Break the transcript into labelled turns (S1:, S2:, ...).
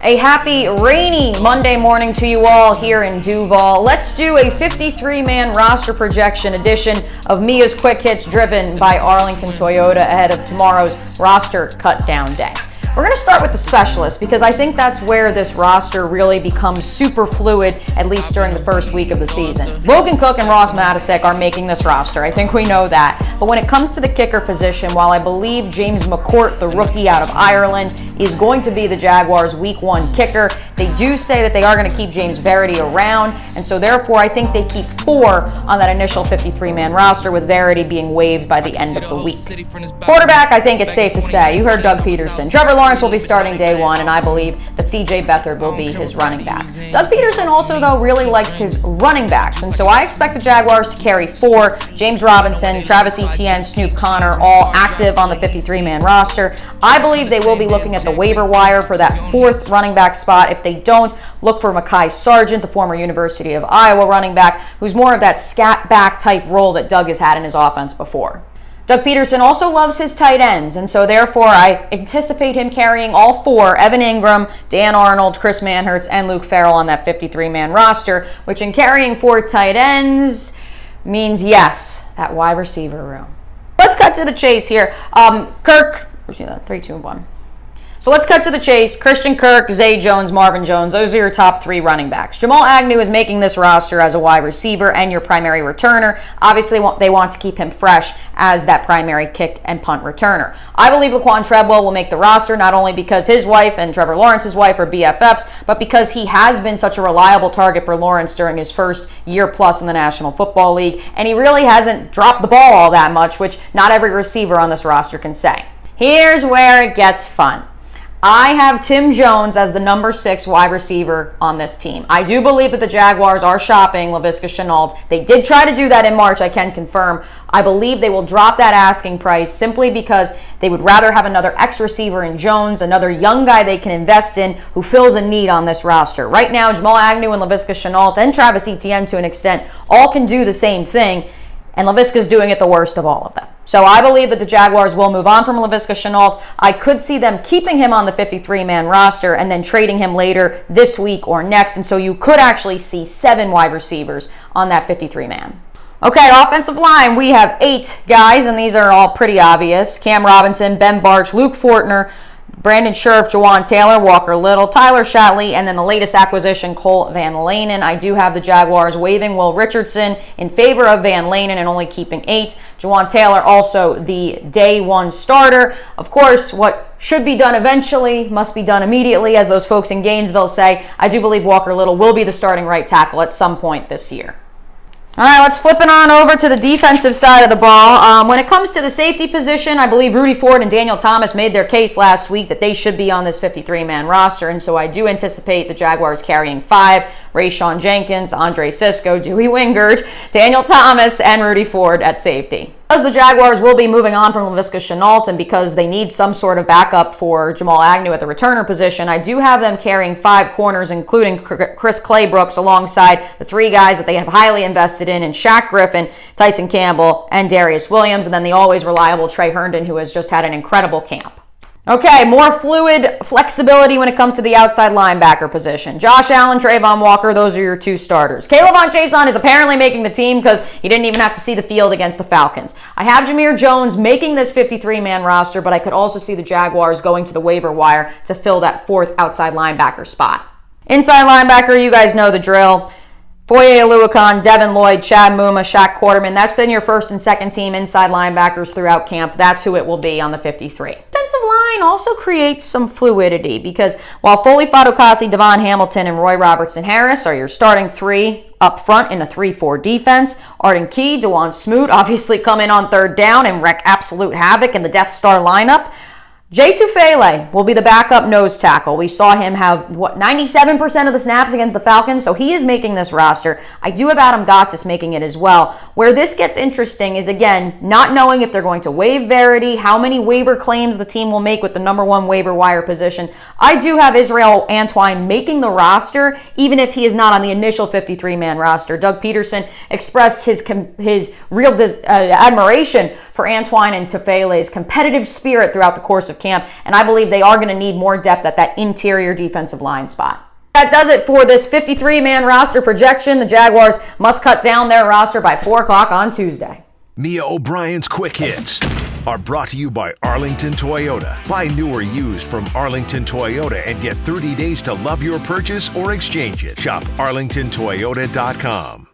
S1: A happy, rainy Monday morning to you all here in Duval. Let's do a 53-man roster projection edition of Mia's Quick Hits driven by Arlington Toyota ahead of tomorrow's roster cut-down day. We're going to start with the specialists because I think that's where this roster really becomes super fluid, at least during the first week of the season. Logan Cook and Ross Matisek are making this roster. I think we know that. But when it comes to the kicker position, while I believe James McCourt, the rookie out of Ireland, is going to be the Jaguars' Week 1 kicker, they do say that they are going to keep James Verity around, and so therefore I think they keep 4 on that initial 53-man roster, with Verity being waived by the end of the week. Quarterback, I think it's safe to say. You heard Doug Peterson. Trevor Lawrence will be starting day 1, and I believe that C.J. Beathard will be his running back. Doug Peterson also, though, really likes his running backs, and so I expect the Jaguars to carry 4. James Robinson, Travis Etienne, Snoop Connor, all active on the 53-man roster. I believe they will be looking at the waiver wire for that 4th running back spot. If they don't, look for Mekhi Sargent, the former University of Iowa running back, who's more of that scat back type role that Doug has had in his offense before. Doug Peterson also loves his tight ends, and so therefore I anticipate him carrying all 4, Evan Ingram, Dan Arnold, Chris Manhertz, and Luke Farrell on that 53-man roster, which in carrying 4 tight ends means, yes, that wide receiver room. Let's cut to the chase here. Kirk, 3, 2, 1. So let's cut to the chase. Christian Kirk, Zay Jones, Marvin Jones, those are your top 3 running backs. Jamal Agnew is making this roster as a wide receiver and your primary returner. Obviously, they want to keep him fresh as that primary kick and punt returner. I believe Laquan Treadwell will make the roster, not only because his wife and Trevor Lawrence's wife are BFFs, but because he has been such a reliable target for Lawrence during his first year plus in the National Football League, and he really hasn't dropped the ball all that much, which not every receiver on this roster can say. Here's where it gets fun. I have Tim Jones as the number 6 wide receiver on this team. I do believe that the Jaguars are shopping Laviska Shenault. They did try to do that in March, I can confirm. I believe they will drop that asking price simply because they would rather have another X receiver in Jones, another young guy they can invest in who fills a need on this roster. Right now, Jamal Agnew and Laviska Shenault and Travis Etienne to an extent all can do the same thing, and Laviska's doing it the worst of all of them. So I believe that the Jaguars will move on from Laviska Shenault. I could see them keeping him on the 53-man roster and then trading him later this week or next. And so you could actually see 7 wide receivers on that 53-man. Okay, offensive line, we have 8 guys, and these are all pretty obvious. Cam Robinson, Ben Barch, Luke Fortner, Brandon Scherf, Jawan Taylor, Walker Little, Tyler Shatley, and then the latest acquisition, Cole Van Lanen. I do have the Jaguars waiving Will Richardson in favor of Van Lanen and only keeping 8. Jawan Taylor also the day 1 starter. Of course, what should be done eventually must be done immediately, as those folks in Gainesville say. I do believe Walker Little will be the starting right tackle at some point this year. All right, let's flip it on over to the defensive side of the ball. When it comes to the safety position, I believe Rudy Ford and Daniel Thomas made their case last week that they should be on this 53-man roster, and so I do anticipate the Jaguars carrying 5, Rayshawn Jenkins, Andre Sisco, Dewey Wingard, Daniel Thomas, and Rudy Ford at safety. Because the Jaguars will be moving on from Laviska Shenault and because they need some sort of backup for Jamal Agnew at the returner position, I do have them carrying 5 corners, including Chris Claybrooks, alongside the 3 guys that they have highly invested in Shaq Griffin, Tyson Campbell, and Darius Williams, and then the always reliable Trey Herndon, who has just had an incredible camp. Okay, more fluid flexibility when it comes to the outside linebacker position. Josh Allen, Trayvon Walker, those are your 2 starters. Caleb Chason is apparently making the team because he didn't even have to see the field against the Falcons. I have Jameer Jones making this 53-man roster, but I could also see the Jaguars going to the waiver wire to fill that 4th outside linebacker spot. Inside linebacker, you guys know the drill. Foye Oluokun, Devin Lloyd, Chad Muma, Shaq Quarterman. That's been your first and second team inside linebackers throughout camp. That's who it will be on the 53. Defensive line also creates some fluidity because while Foley Fadukasi, Devon Hamilton, and Roy Robertson-Harris are your starting 3 up front in a 3-4 defense, Arden Key, DeJuan Smoot obviously come in on 3rd down and wreak absolute havoc in the Death Star lineup. Jay Tufele will be the backup nose tackle. We saw him have, 97% of the snaps against the Falcons, so he is making this roster. I do have Adam Gotsis making it as well. Where this gets interesting is, again, not knowing if they're going to waive Verity, how many waiver claims the team will make with the number 1 waiver wire position. I do have Israel Antwine making the roster, even if he is not on the initial 53-man roster. Doug Peterson expressed his real admiration for Antoine and Tefele's competitive spirit throughout the course of camp, and I believe they are going to need more depth at that interior defensive line spot. That does it for this 53-man roster projection. The Jaguars must cut down their roster by 4 o'clock on Tuesday.
S2: Mia O'Brien's Quick Hits are brought to you by Arlington Toyota. Buy new or used from Arlington Toyota and get 30 days to love your purchase or exchange it. Shop arlingtontoyota.com.